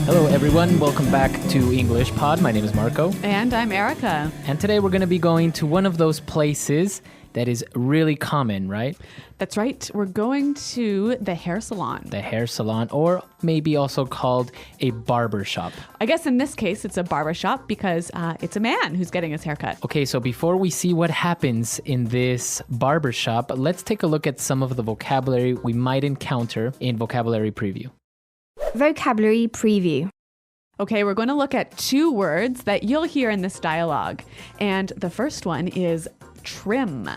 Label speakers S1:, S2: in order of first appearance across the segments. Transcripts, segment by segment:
S1: Hello, everyone. Welcome back to English Pod. My name is Marco.
S2: And I'm Erica.
S1: And today we're going to be going to one of those places that is really common, right?
S2: That's right. We're going to the hair salon.
S1: The hair salon, or maybe also called a barber shop.
S2: I guess in this case, it's a barber shop because it's a man who's getting his haircut.
S1: Okay, so before we see what happens in this barber shop, let's take a look at some of the vocabulary we might encounter in Vocabulary Preview.
S3: Vocabulary Preview.
S2: Okay, we're going to look at two words that you'll hear in this dialogue. And the first one is trim.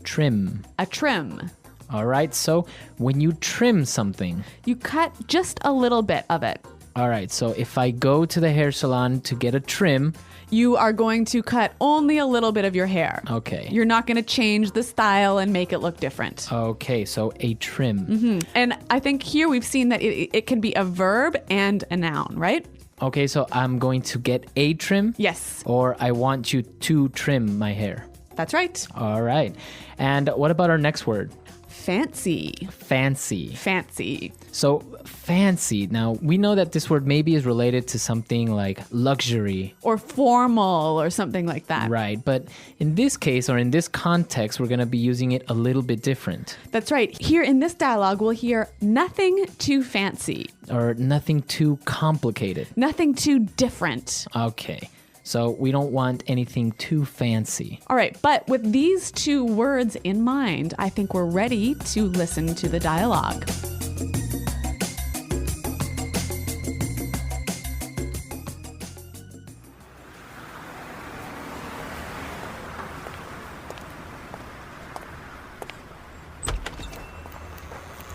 S1: Trim.
S2: A trim.
S1: All right, so when you trim something.
S2: You cut just a little bit of it.
S1: All right, so if I go to the hair salon to get a trim.
S2: You are going to cut only a little bit of your hair.
S1: Okay.
S2: You're not going to change the style and make it look different.
S1: Okay, so a trim.
S2: Mm-hmm. And I think here we've seen that it can be a verb and a noun, right?
S1: Okay, so I'm going to get a trim?
S2: Yes.
S1: Or I want you to trim my hair.
S2: That's right.
S1: All right. And what about our next word?
S2: Fancy.
S1: Fancy.
S2: Fancy.
S1: So fancy. Now, we know that this word maybe is related to something like luxury.
S2: Or formal or something like that.
S1: Right. But in this case or in this context, we're going to be using it a little bit different.
S2: That's right. Here in this dialogue, we'll hear nothing too fancy.
S1: Or nothing too complicated.
S2: Nothing too different.
S1: Okay. So we don't want anything too fancy.
S2: All right, but with these two words in mind, I think we're ready to listen to the dialogue.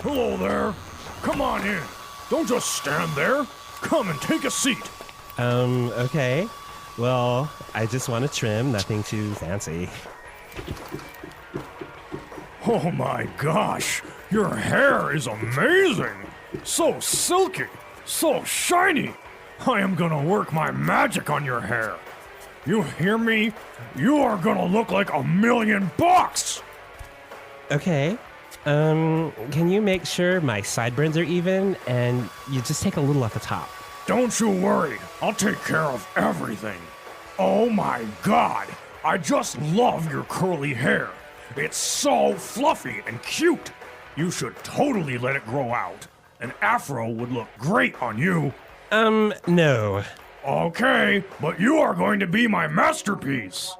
S4: Hello there. Come on in. Don't just stand there. Come and take a seat.
S5: Okay. Well, I just want to trim, nothing too fancy.
S4: Oh my gosh, your hair is amazing. So silky, so shiny. I am gonna work my magic on your hair. You hear me? You are gonna look like $1,000,000.
S5: Okay. Can you make sure my sideburns are even and you just take a little off the top?
S4: Don't you worry, I'll take care of everything. Oh my God, I just love your curly hair. It's so fluffy and cute. You should totally let it grow out. An afro would look great on you.
S5: No.
S4: Okay, but you are going to be my masterpiece.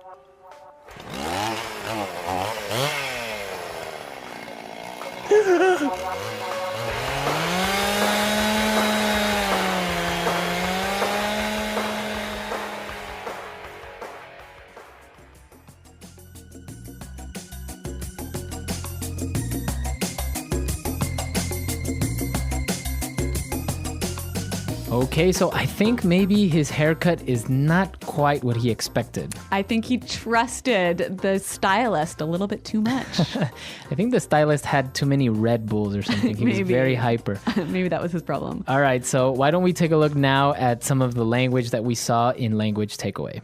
S1: Okay, so I think maybe his haircut is not quite what he expected.
S2: I think he trusted the stylist a little bit too much.
S1: I think the stylist had too many Red Bulls or something. He was very hyper.
S2: Maybe that was his problem.
S1: All right, so why don't we take a look now at some of the language that we saw in Language Takeaway.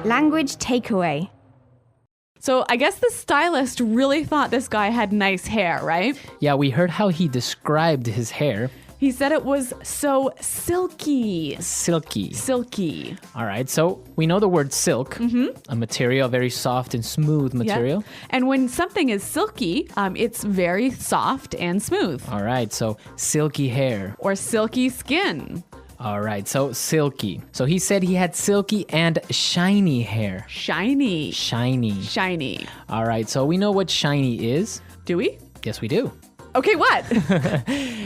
S3: Language Takeaway.
S2: So I guess the stylist really thought this guy had nice hair, right?
S1: Yeah, we heard how he described his hair.
S2: He said it was so silky.
S1: Silky.
S2: Silky.
S1: All right, so we know the word silk, a material, a very soft and smooth material.
S2: Yep. And when something is silky, it's very soft and smooth.
S1: All right, so silky hair.
S2: Or silky skin.
S1: All right, so silky. So he said he had silky and shiny hair.
S2: Shiny.
S1: Shiny.
S2: Shiny.
S1: All right, so we know what shiny is.
S2: Do we?
S1: Yes, we do.
S2: Okay, what?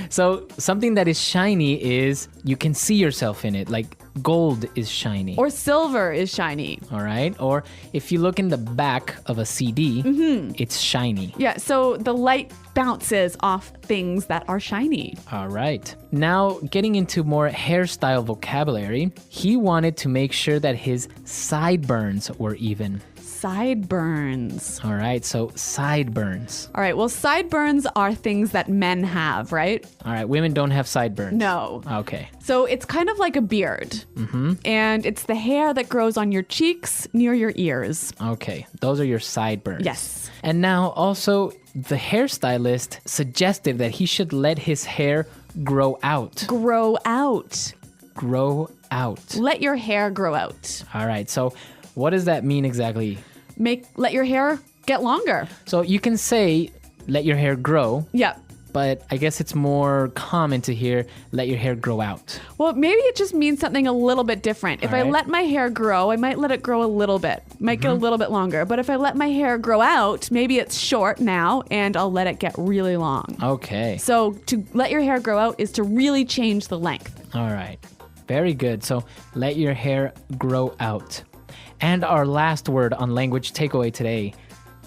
S1: So something that is shiny is you can see yourself in it, like gold is shiny.
S2: Or silver is shiny.
S1: All right. Or if you look in the back of a CD, it's shiny.
S2: Yeah, so the light bounces off things that are shiny.
S1: All right. Now, getting into more hairstyle vocabulary, he wanted to make sure that his sideburns were even.
S2: Sideburns.
S1: All right, so sideburns.
S2: All right, well, sideburns are things that men have, right?
S1: All right, women don't have sideburns.
S2: No.
S1: Okay.
S2: So it's kind of like a beard. Mm-hmm. And it's the hair that grows on your cheeks near your ears.
S1: Okay, those are your sideburns.
S2: Yes.
S1: And now also, the hairstylist suggested that he should let his hair grow out.
S2: Grow out.
S1: Grow out.
S2: Let your hair grow out.
S1: All right. So what does that mean exactly?
S2: Let your hair get longer.
S1: So you can say, let your hair grow,
S2: Yeah.
S1: but I guess it's more common to hear, let your hair grow out.
S2: Well, maybe it just means something a little bit different. If I
S1: Alright.
S2: let my hair grow, I might let it grow a little bit. Might get a little bit longer. But if I let my hair grow out, maybe it's short now and I'll let it get really long.
S1: Okay.
S2: So to let your hair grow out is to really change the length.
S1: All right. Very good. So let your hair grow out. And our last word on language takeaway today,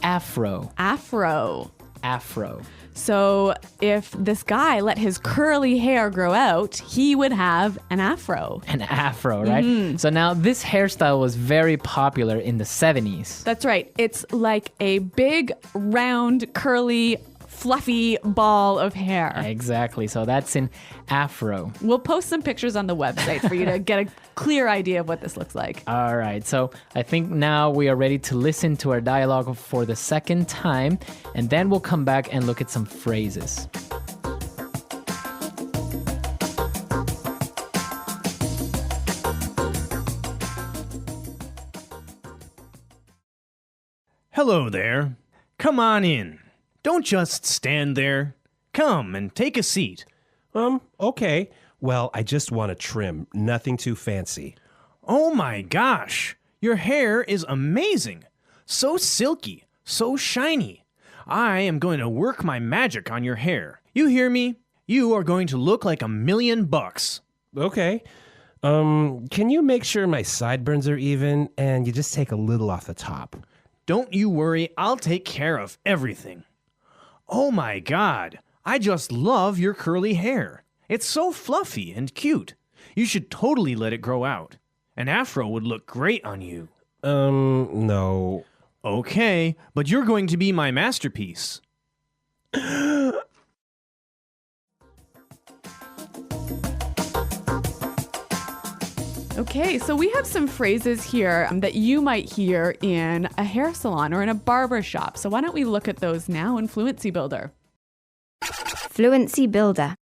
S1: afro.
S2: Afro.
S1: Afro.
S2: So if this guy let his curly hair grow out, he would have an afro.
S1: An afro, right? So now this hairstyle was very popular in the 70s.
S2: That's right. It's like a big, round, curly, fluffy ball of hair.
S1: Exactly. So that's an afro.
S2: We'll post some pictures on the website for you to get a clear idea of what this looks like.
S1: All right. So I think now we are ready to listen to our dialogue for the second time, and then we'll come back and look at some phrases.
S4: Hello there. Come on in. Don't just stand there. Come and take a seat.
S5: Okay. Well, I just want a trim. Nothing too fancy.
S4: Oh my gosh, your hair is amazing. So silky, so shiny. I am going to work my magic on your hair. You hear me? You are going to look like $1,000,000.
S5: Okay. Can you make sure my sideburns are even and you just take a little off the top?
S4: Don't you worry, I'll take care of everything. Oh my God, I just love your curly hair. It's so fluffy and cute. You should totally let it grow out. An afro would look great on you.
S5: No.
S4: Okay, but you're going to be my masterpiece.
S2: Okay, so we have some phrases here that you might hear in a hair salon or in a barber shop. So why don't we look at those now in Fluency Builder?
S3: Fluency builder.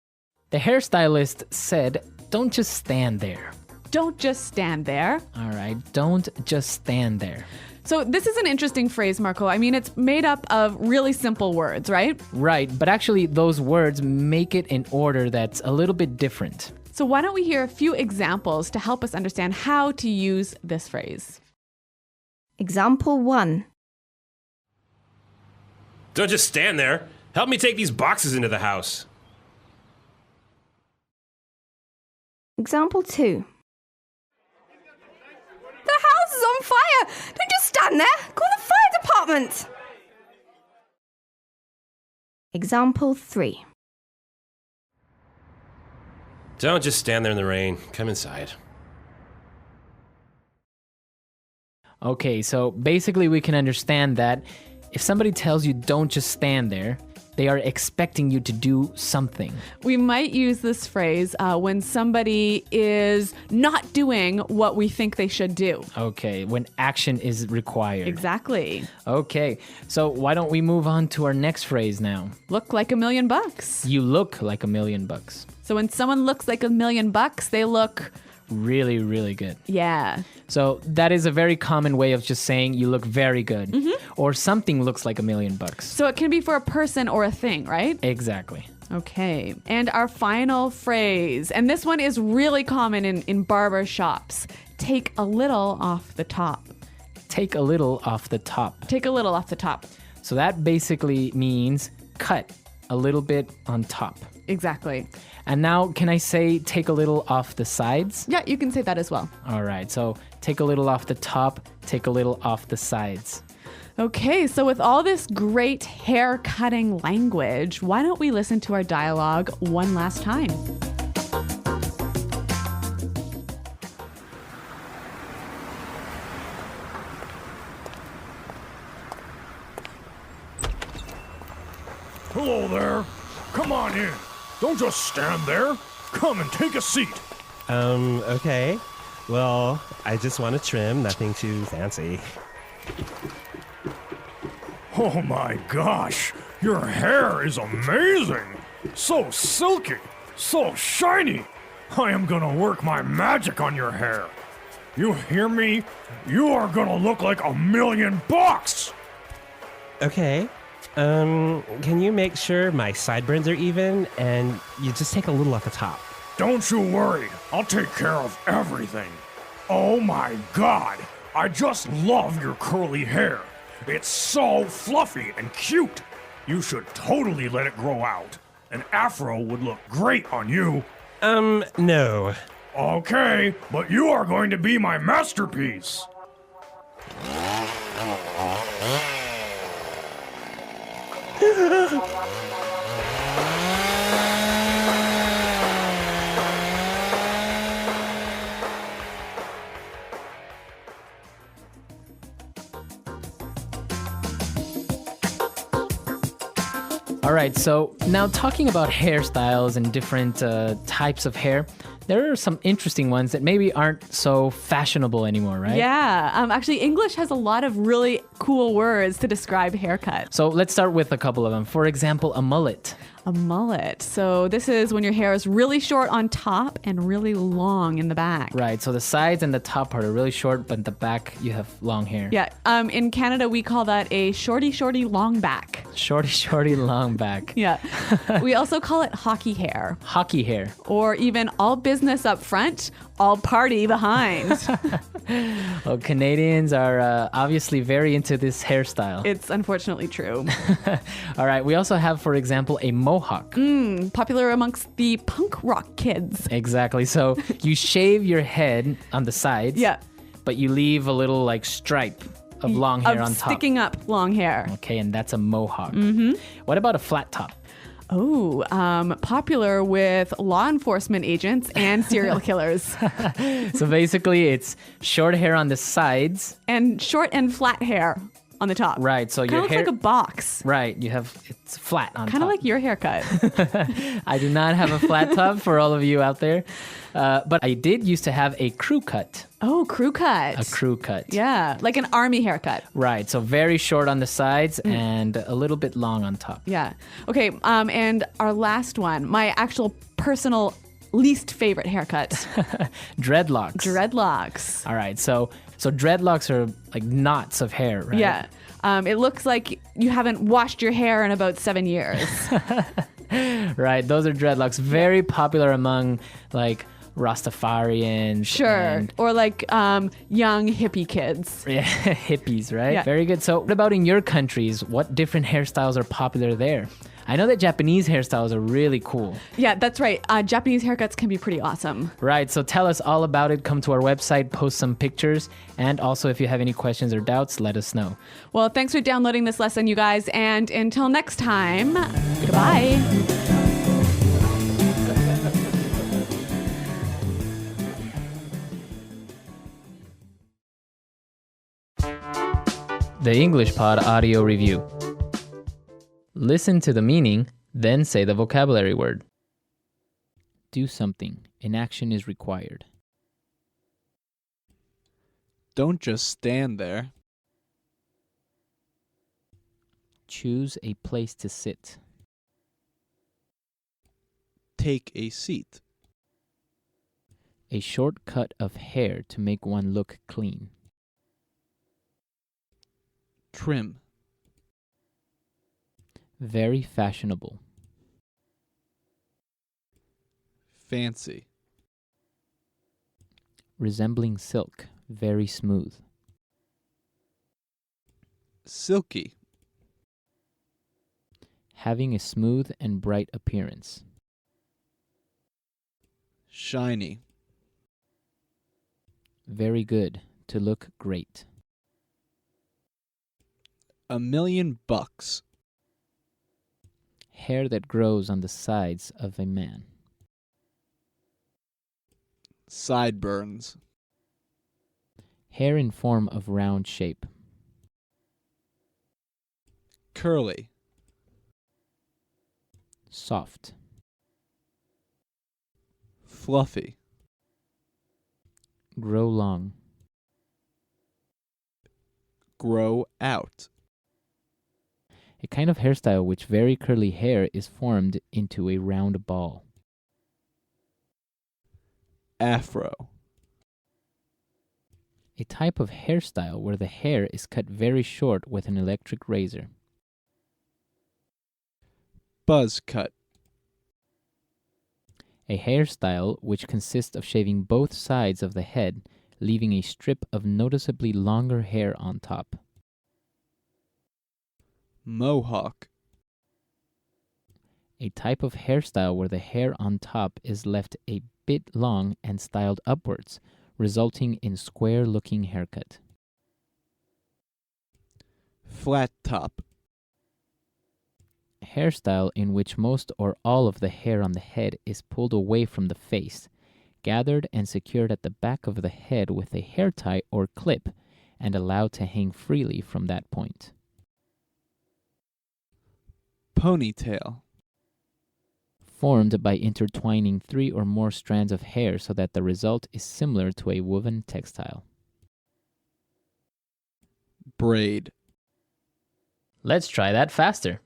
S1: The hairstylist said, don't just stand there.
S2: Don't just stand there.
S1: All right. Don't just stand there.
S2: So this is an interesting phrase, Marco. I mean, it's made up of really simple words, right?
S1: Right. But actually, those words make it in order that's a little bit different.
S2: So why don't we hear a few examples to help us understand how to use this phrase?
S3: Example 1.
S5: Don't just stand there. Help me take these boxes into the house.
S3: Example 2. The house is on fire! Don't just stand there! Call the fire department! Example 3.
S5: Don't just stand there in the rain. Come inside.
S1: Okay, so basically we can understand that if somebody tells you don't just stand there, they are expecting you to do something.
S2: We might use this phrase when somebody is not doing what we think they should do.
S1: Okay, when action is required.
S2: Exactly.
S1: Okay, so why don't we move on to our next phrase now?
S2: Look like $1,000,000.
S1: You look like $1,000,000.
S2: So when someone looks like $1,000,000, they look,
S1: Really, really good.
S2: yeah.
S1: So that is a very common way of just saying you look very good. Or something looks like $1,000,000.
S2: So it can be for a person or a thing, right?
S1: Exactly.
S2: Okay. And our final phrase, and this one is really common in barber shops. Take a little off the top.
S1: Take a little off the top.
S2: Take a little off the top.
S1: So that basically means cut a little bit on top.
S2: Exactly.
S1: And now, can I say take a little off the sides?
S2: Yeah, you can say that as well.
S1: All right, so take a little off the top, take a little off the sides.
S2: Okay, so with all this great hair cutting language, why don't we listen to our dialogue one last time?
S4: Hello there. Come on in. Don't just stand there. Come and take a seat.
S5: Okay. Well, I just want a trim, nothing too fancy.
S4: Oh my gosh, your hair is amazing. So silky, So shiny! I am gonna work my magic on your hair. You hear me? You are gonna look like $1,000,000!
S5: Okay. Can you make sure my sideburns are even and you just take a little off the top?
S4: Don't you worry, I'll take care of everything. Oh my god, I just love your curly hair. It's so fluffy and cute. You should totally let it grow out. An afro would look great on you.
S5: No.
S4: Okay, but you are going to be my masterpiece.
S1: All right, so now talking about hairstyles and different types of hair, there are some interesting ones that maybe aren't so fashionable anymore, right?
S2: Yeah. Actually, English has a lot of really cool words to describe haircuts.
S1: So let's start with a couple of them. For example, a mullet.
S2: A mullet. So this is when your hair is really short on top and really long in the back.
S1: Right, so the sides and the top part are really short, but the back you have long hair.
S2: Yeah. In Canada, we call that a shorty long back.
S1: Shorty, long back.
S2: Yeah. We also call it hockey hair,
S1: Hockey hair.
S2: or even all business up front, all party behind.
S1: Well, Canadians are obviously very into this hairstyle.
S2: It's unfortunately true.
S1: All right, we also have, for example, a mohawk.
S2: Popular amongst the punk rock kids.
S1: Exactly. So you shave your head on the sides.
S2: Yeah.
S1: But you leave a little like stripe of long hair on top.
S2: Sticking up long hair.
S1: Okay, and that's a mohawk. Mm-hmm. What about a flat top?
S2: Oh, popular with law enforcement agents and serial killers.
S1: So basically, it's short hair on the sides.
S2: And short and flat hair on the top.
S1: Right. So
S2: Kind
S1: your
S2: of looks
S1: hair.
S2: like a box.
S1: Right. It's flat on top.
S2: Kind of like your haircut.
S1: I do not have a flat top for all of you out there, but I did used to have a crew cut.
S2: Oh, crew cut.
S1: A crew cut.
S2: Yeah, like an army haircut.
S1: Right. So very short on the sides and a little bit long on top.
S2: Yeah. Okay, and our last one, my actual personal least favorite haircut.
S1: Dreadlocks.
S2: Dreadlocks.
S1: All right. So dreadlocks are like knots of hair, right?
S2: Yeah. It looks like you haven't washed your hair in about 7 years.
S1: Right. Those are dreadlocks. Very popular among like Rastafarians.
S2: Sure.
S1: And,
S2: Or like young hippie kids.
S1: yeah, hippies, right?
S2: Yeah.
S1: Very good. So what about in your countries? What different hairstyles are popular there? I know that Japanese hairstyles are really cool.
S2: Yeah, that's right. Japanese haircuts can be pretty awesome.
S1: Right, so tell us all about it. Come to our website, post some pictures, and also if you have any questions or doubts, let us know.
S2: Well, thanks for downloading this lesson, you guys. And until next time, goodbye.
S1: The English Pod Audio Review. Listen to the meaning, then say the vocabulary word. Do something. An action is required.
S6: Don't just stand there.
S1: Choose a place to sit.
S6: Take a seat.
S1: A short cut of hair to make one look clean.
S6: Trim.
S1: Very fashionable.
S6: Fancy.
S1: Resembling silk. Very smooth.
S6: Silky.
S1: Having a smooth and bright appearance.
S6: Shiny.
S1: Very good. To look great.
S6: $1,000,000.
S1: Hair that grows on the sides of a man.
S6: Sideburns.
S1: Hair in form of round shape.
S6: Curly.
S1: Soft.
S6: Fluffy.
S1: Grow long.
S6: Grow out.
S1: A kind of hairstyle which very curly hair is formed into a round ball.
S6: Afro.
S1: A type of hairstyle where the hair is cut very short with an electric razor.
S6: Buzz cut.
S1: A hairstyle which consists of shaving both sides of the head, leaving a strip of noticeably longer hair on top.
S6: Mohawk.
S1: A type of hairstyle where the hair on top is left a bit long and styled upwards, resulting in square-looking haircut.
S6: Flat top.
S1: Hairstyle in which most or all of the hair on the head is pulled away from the face, gathered and secured at the back of the head with a hair tie or clip, and allowed to hang freely from that point.
S6: Ponytail.
S1: Formed by intertwining 3 or more strands of hair so that the result is similar to a woven textile.
S6: Braid.
S1: Let's try that faster.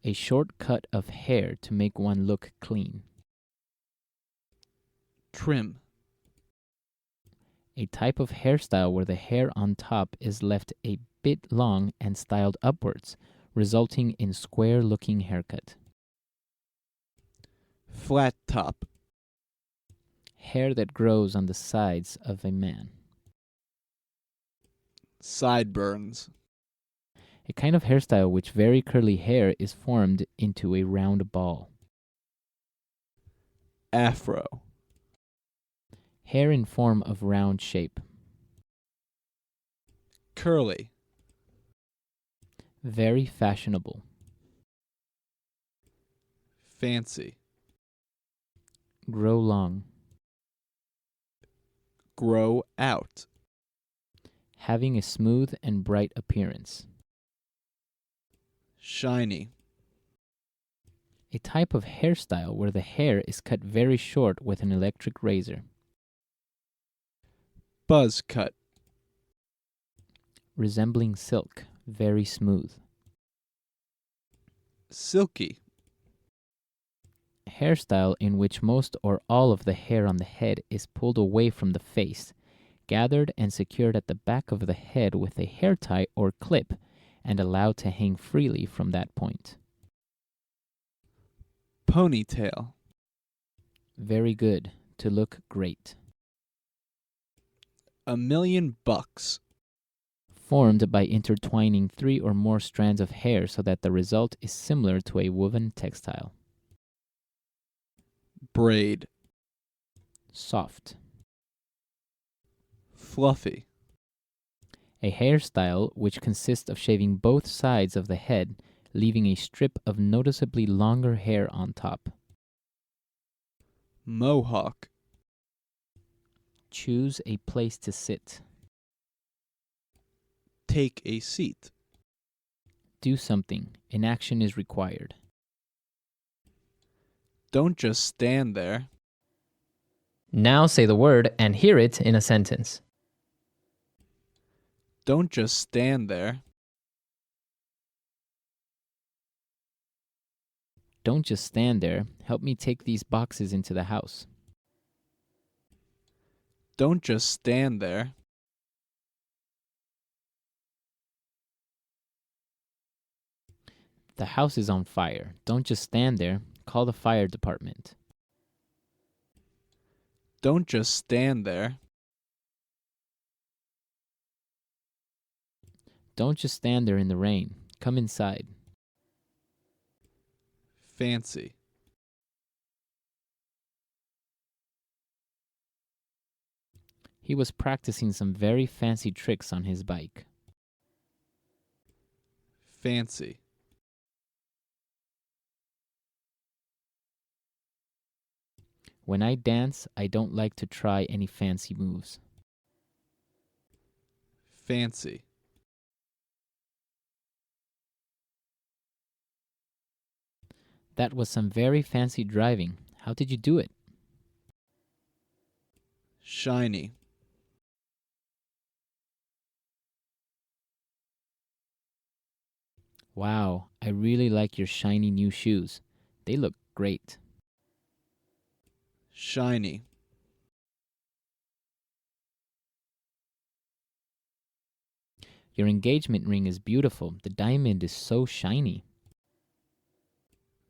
S1: A short cut of hair to make one look clean.
S6: Trim.
S1: A type of hairstyle where the hair on top is left a bit long and styled upwards, resulting in square-looking haircut.
S6: Flat top.
S1: Hair that grows on the sides of a man.
S6: Sideburns.
S1: A kind of hairstyle which very curly hair is formed into a round ball.
S6: Afro.
S1: Hair in form of round shape.
S6: Curly.
S1: Very fashionable.
S6: Fancy.
S1: Grow long.
S6: Grow out.
S1: Having a smooth and bright appearance.
S6: Shiny.
S1: A type of hairstyle where the hair is cut very short with an electric razor.
S6: Buzz cut.
S1: Resembling silk, very smooth.
S6: Silky.
S1: Hairstyle in which most or all of the hair on the head is pulled away from the face, gathered and secured at the back of the head with a hair tie or clip, and allowed to hang freely from that point.
S6: Ponytail.
S1: Very good, to look great.
S6: $1,000,000.
S1: Formed by intertwining 3 or more strands of hair so that the result is similar to a woven textile.
S6: Braid.
S1: Soft.
S6: Fluffy.
S1: A hairstyle which consists of shaving both sides of the head, leaving a strip of noticeably longer hair on top.
S6: Mohawk.
S1: Choose a place to sit.
S6: Take a seat.
S1: Do something. An action is required.
S6: Don't just stand there.
S1: Now say the word and hear it in a sentence.
S6: Don't just stand there.
S1: Don't just stand there. Help me take these boxes into the house.
S6: Don't just stand there.
S1: The house is on fire. Don't just stand there. Call the fire department.
S6: Don't just stand there.
S1: Don't just stand there in the rain. Come inside.
S6: Fancy.
S1: He was practicing some very fancy tricks on his bike.
S6: Fancy.
S1: When I dance, I don't like to try any fancy moves.
S6: Fancy.
S1: That was some very fancy driving. How did you do it?
S6: Shiny.
S1: Wow, I really like your shiny new shoes. They look great.
S6: Shiny.
S1: Your engagement ring is beautiful. The diamond is so shiny.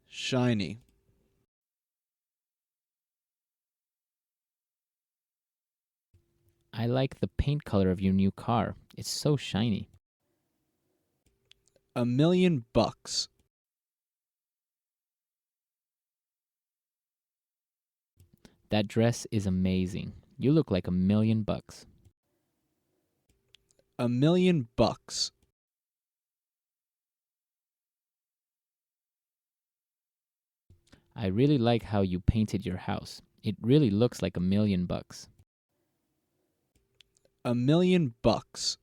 S6: Shiny.
S1: I like the paint color of your new car. It's so shiny.
S6: $1,000,000.
S1: That dress is amazing. You look like $1,000,000.
S6: $1,000,000.
S1: I really like how you painted your house. It really looks like $1,000,000.
S6: $1,000,000.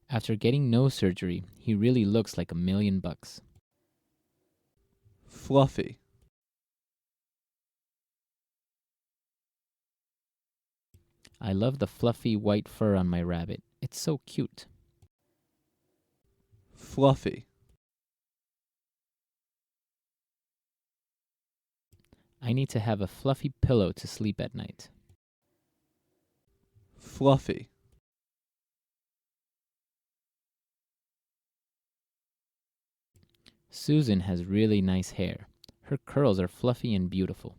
S1: After getting nose surgery, he really looks like $1,000,000.
S6: Fluffy.
S1: I love the fluffy white fur on my rabbit. It's so cute.
S6: Fluffy.
S1: I need to have a fluffy pillow to sleep at night.
S6: Fluffy.
S1: Susan has really nice hair. Her curls are fluffy and beautiful.